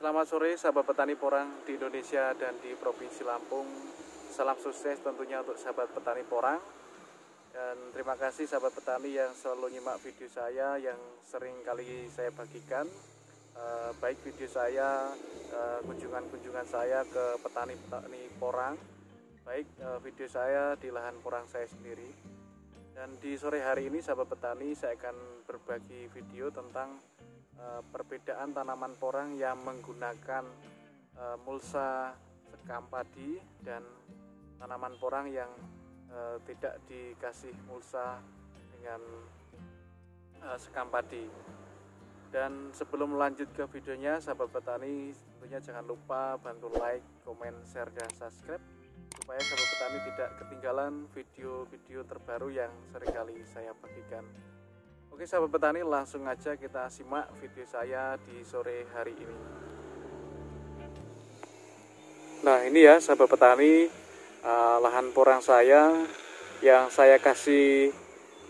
Selamat sore sahabat petani porang di Indonesia dan di Provinsi Lampung. Salam sukses tentunya untuk sahabat petani porang. Dan terima kasih sahabat petani yang selalu nyimak video saya yang sering kali saya bagikan. Baik video saya, kunjungan-kunjungan saya ke petani-petani porang, baik video saya di lahan porang saya sendiri. Dan di sore hari ini sahabat petani saya akan berbagi video tentang perbedaan tanaman porang yang menggunakan mulsa sekam padi dan tanaman porang yang tidak dikasih mulsa dengan sekam padi. Dan sebelum lanjut ke videonya sahabat petani, tentunya jangan lupa bantu like, komen, share, dan subscribe supaya sahabat petani tidak ketinggalan video-video terbaru yang seringkali saya bagikan. Oke sahabat petani, langsung aja kita simak video saya di sore hari ini. Nah ini ya sahabat petani, lahan porang saya yang saya kasih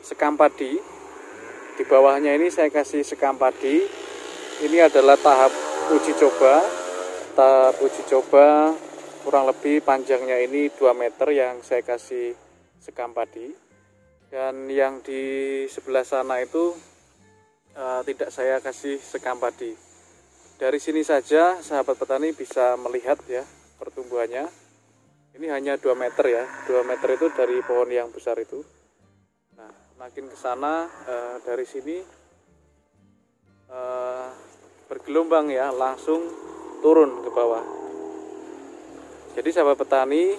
sekam padi. Di bawahnya ini saya kasih sekam padi. Ini adalah tahap uji coba. Tahap uji coba kurang lebih panjangnya ini 2 meter yang saya kasih sekam padi. Dan yang di sebelah sana itu tidak saya kasih sekam padi. Dari sini saja sahabat petani bisa melihat ya pertumbuhannya. Ini hanya 2 meter ya, 2 meter itu dari pohon yang besar itu. Nah, makin ke sana dari sini bergelombang ya, langsung turun ke bawah. Jadi sahabat petani,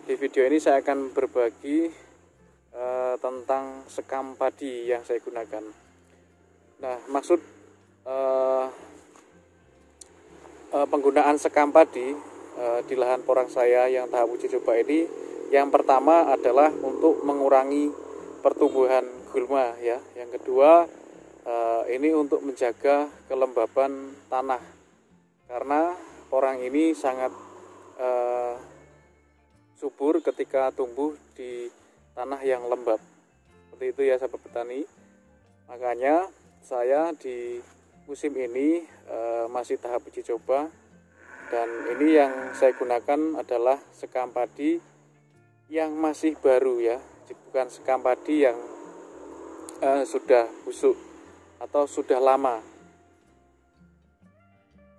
di video ini saya akan berbagi tentang sekam padi yang saya gunakan. Nah, maksud penggunaan sekam padi di lahan porang saya yang tahap uji coba ini, yang pertama adalah untuk mengurangi pertumbuhan gulma ya. Yang kedua ini untuk menjaga kelembaban tanah, karena porang ini sangat subur ketika tumbuh di tanah yang lembab. Seperti itu ya sahabat petani. Makanya saya di musim ini masih tahap uji coba, dan ini yang saya gunakan adalah sekam padi yang masih baru ya, bukan sekam padi yang sudah busuk atau sudah lama.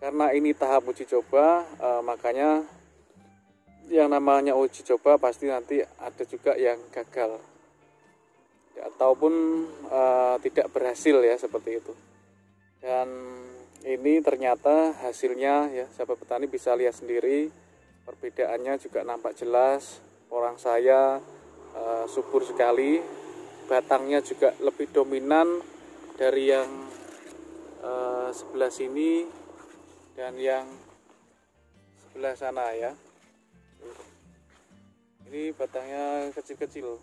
Karena ini tahap uji coba, makanya yang namanya uji coba pasti nanti ada juga yang gagal ataupun tidak berhasil ya, seperti itu. Dan ini ternyata hasilnya ya sahabat petani bisa lihat sendiri, perbedaannya juga nampak jelas. Porang saya subur sekali, batangnya juga lebih dominan dari yang sebelah sini dan yang sebelah sana ya. Ini batangnya kecil-kecil.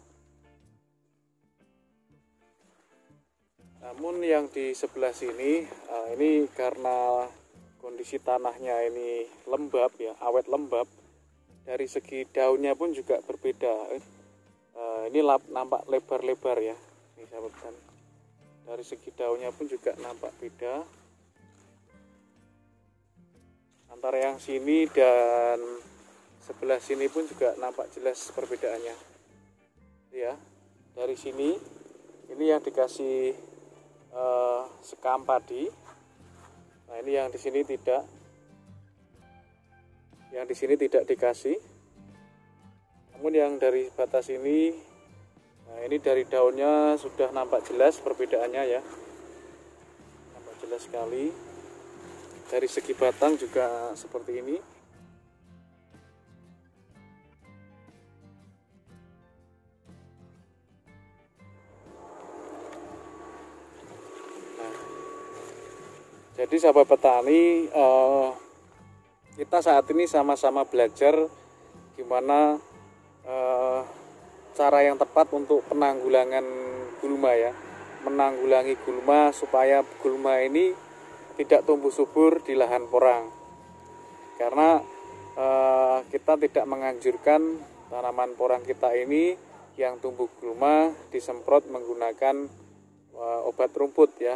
Namun yang di sebelah sini, ini karena kondisi tanahnya ini lembab ya, awet lembab. Dari segi daunnya pun juga berbeda. Ini nampak lebar-lebar ya, ini sahabat petani. Dari segi daunnya pun juga nampak beda antara yang sini dan sebelah sini pun juga nampak jelas perbedaannya ya. Dari sini ini yang dikasih sekam padi, nah ini yang di sini tidak, yang di sini tidak dikasih. Namun yang dari batas ini, nah ini dari daunnya sudah nampak jelas perbedaannya ya, nampak jelas sekali. Dari segi batang juga seperti ini. Jadi sahabat petani, kita saat ini sama-sama belajar gimana cara yang tepat untuk penanggulangan gulma ya, menanggulangi gulma supaya gulma ini tidak tumbuh subur di lahan porang. Karena kita tidak menganjurkan tanaman porang kita ini yang tumbuh gulma disemprot menggunakan obat rumput ya.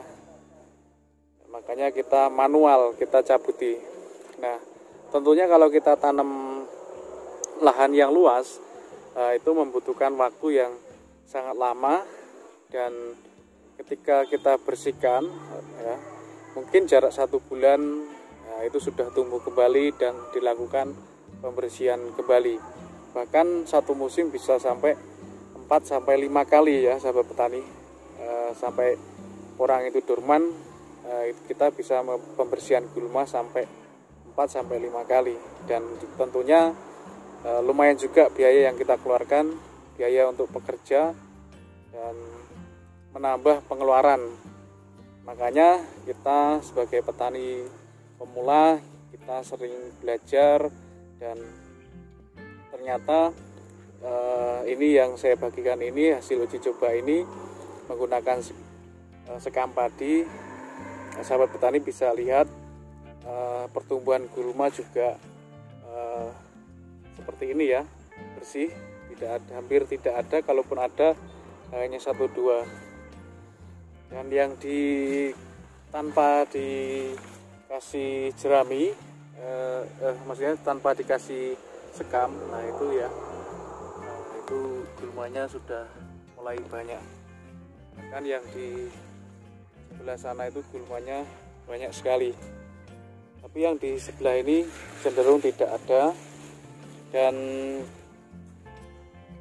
Makanya kita manual, kita cabuti. Nah, tentunya kalau kita tanam lahan yang luas, itu membutuhkan waktu yang sangat lama, dan ketika kita bersihkan, ya, mungkin jarak 1 bulan, itu sudah tumbuh kembali dan dilakukan pembersihan kembali. Bahkan satu musim bisa sampai 4-5 kali ya sahabat petani, sampai porang itu dorman, kita bisa pembersihan gulma sampai 4-5 kali. Dan tentunya lumayan juga biaya yang kita keluarkan, biaya untuk pekerja dan menambah pengeluaran. Makanya kita sebagai petani pemula, kita sering belajar, dan ternyata ini yang saya bagikan ini, hasil uji coba ini menggunakan sekam padi. Sahabat petani bisa lihat pertumbuhan gulma juga seperti ini ya, bersih, tidak ada, hampir tidak ada, kalaupun ada hanya 1-2. Dan yang tanpa dikasih jerami, maksudnya tanpa dikasih sekam, nah itu ya, itu gulmanya sudah mulai banyak. Kan yang di sebelah sana itu gulmanya banyak sekali, tapi yang di sebelah ini cenderung tidak ada, dan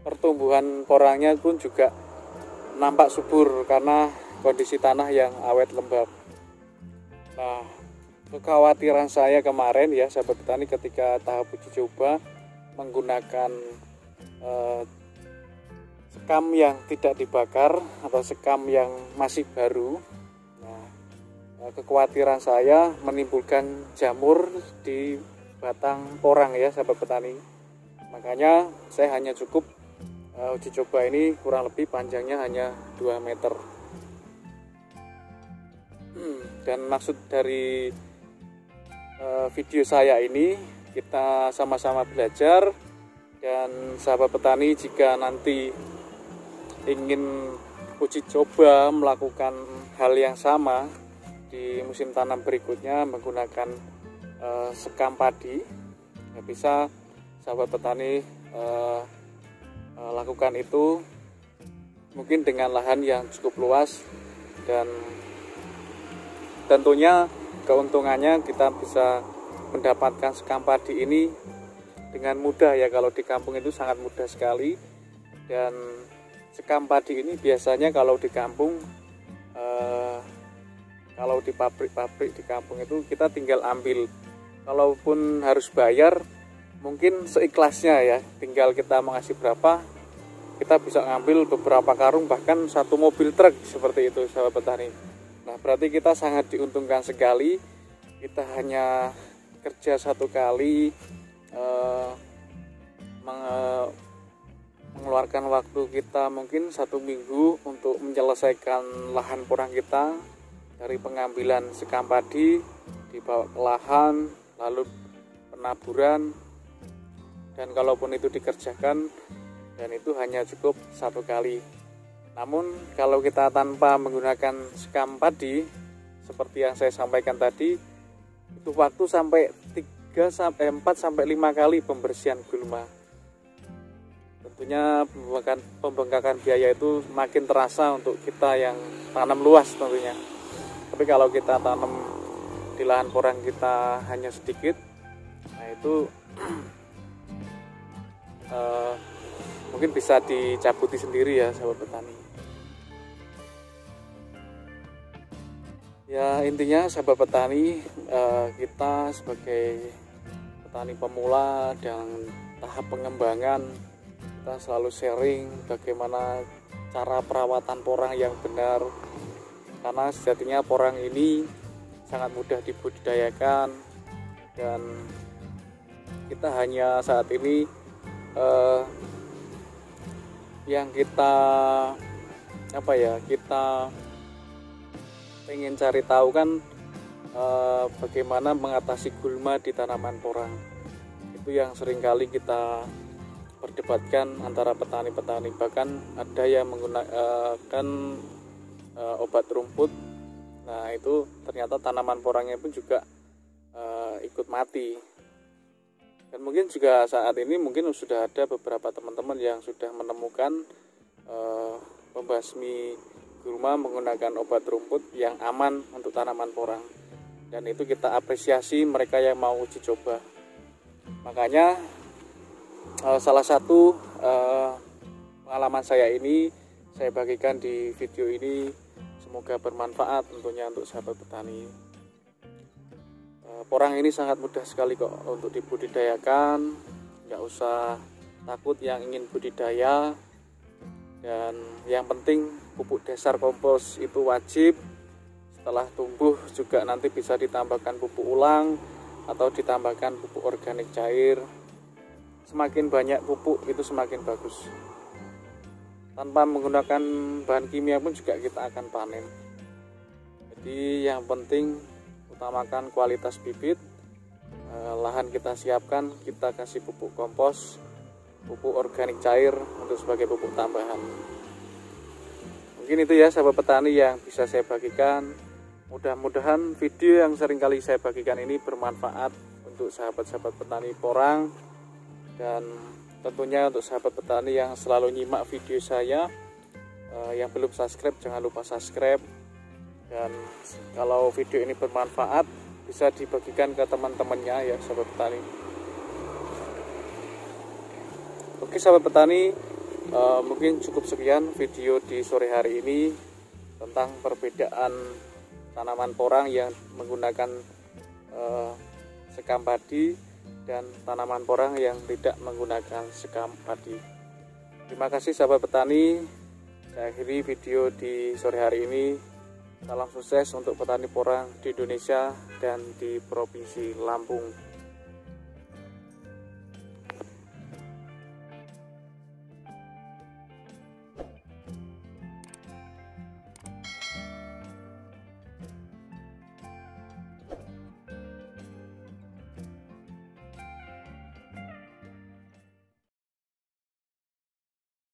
pertumbuhan porangnya pun juga nampak subur karena kondisi tanah yang awet lembab. Nah, kekhawatiran saya kemarin ya sahabat petani, ketika tahap uji coba menggunakan sekam yang tidak dibakar atau sekam yang masih baru. Nah, kekhawatiran saya menimbulkan jamur di batang porang ya sahabat petani. Makanya saya hanya cukup uji coba ini kurang lebih panjangnya hanya 2 meter. Dan maksud dari video saya ini, kita sama-sama belajar. Dan sahabat petani, jika nanti ingin uji coba melakukan hal yang sama di musim tanam berikutnya menggunakan sekam padi, ya bisa sahabat petani lakukan itu mungkin dengan lahan yang cukup luas, dan tentunya keuntungannya kita bisa mendapatkan sekam padi ini dengan mudah ya. Kalau di kampung itu sangat mudah sekali, dan sekam padi ini biasanya kalau di kampung, kalau di pabrik-pabrik di kampung itu kita tinggal ambil, kalaupun harus bayar mungkin seikhlasnya ya, tinggal kita mengasih berapa, kita bisa ngambil beberapa karung, bahkan 1 mobil truk seperti itu sahabat petani. Nah, berarti kita sangat diuntungkan sekali. Kita hanya kerja 1 kali, mengeluarkan waktu kita mungkin 1 minggu untuk menyelesaikan lahan porang kita, dari pengambilan sekam padi, dibawa ke lahan, lalu penaburan, dan kalaupun itu dikerjakan, dan itu hanya cukup 1 kali. Namun kalau kita tanpa menggunakan sekam padi, seperti yang saya sampaikan tadi, itu waktu sampai 4-5 kali pembersihan gulma. Tentunya pembengkakan biaya itu makin terasa untuk kita yang tanam luas tentunya. Tapi kalau kita tanam di lahan porang kita hanya sedikit, nah itu mungkin bisa dicabuti sendiri ya sahabat petani. Ya, intinya sahabat petani, kita sebagai petani pemula dan tahap pengembangan, kita selalu sharing bagaimana cara perawatan porang yang benar, karena sejatinya porang ini sangat mudah dibudidayakan, dan kita hanya saat ini yang kita kita pengen cari tahu kan bagaimana mengatasi gulma di tanaman porang. Itu yang seringkali kita perdebatkan antara petani-petani, bahkan ada yang menggunakan obat rumput Nah itu ternyata tanaman porangnya pun juga ikut mati. Dan mungkin juga saat ini mungkin sudah ada beberapa teman-teman yang sudah menemukan pembasmi gurma menggunakan obat rumput yang aman untuk tanaman porang. Dan itu kita apresiasi mereka yang mau uji coba. Makanya salah satu pengalaman saya ini saya bagikan di video ini, semoga bermanfaat tentunya untuk sahabat petani. Porang ini sangat mudah sekali kok untuk dibudidayakan, nggak usah takut yang ingin budidaya. Dan yang penting pupuk dasar kompos itu wajib. Setelah tumbuh juga nanti bisa ditambahkan pupuk ulang atau ditambahkan pupuk organik cair. Semakin banyak pupuk itu semakin bagus. Tanpa menggunakan bahan kimia pun juga kita akan panen. Jadi yang penting utamakan kualitas bibit. Lahan kita siapkan, kita kasih pupuk kompos, pupuk organik cair untuk sebagai pupuk tambahan. Mungkin itu ya sahabat petani yang bisa saya bagikan. Mudah-mudahan video yang seringkali saya bagikan ini bermanfaat untuk sahabat-sahabat petani porang. Dan tentunya untuk sahabat petani yang selalu nyimak video saya, yang belum subscribe jangan lupa subscribe. Dan kalau video ini bermanfaat bisa dibagikan ke teman-temannya ya sahabat petani. Oke sahabat petani, mungkin cukup sekian video di sore hari ini tentang perbedaan tanaman porang yang menggunakan sekam padi dan tanaman porang yang tidak menggunakan sekam padi. Terima kasih sahabat petani. Saya akhiri video di sore hari ini. Salam sukses untuk petani porang di Indonesia dan di Provinsi Lampung.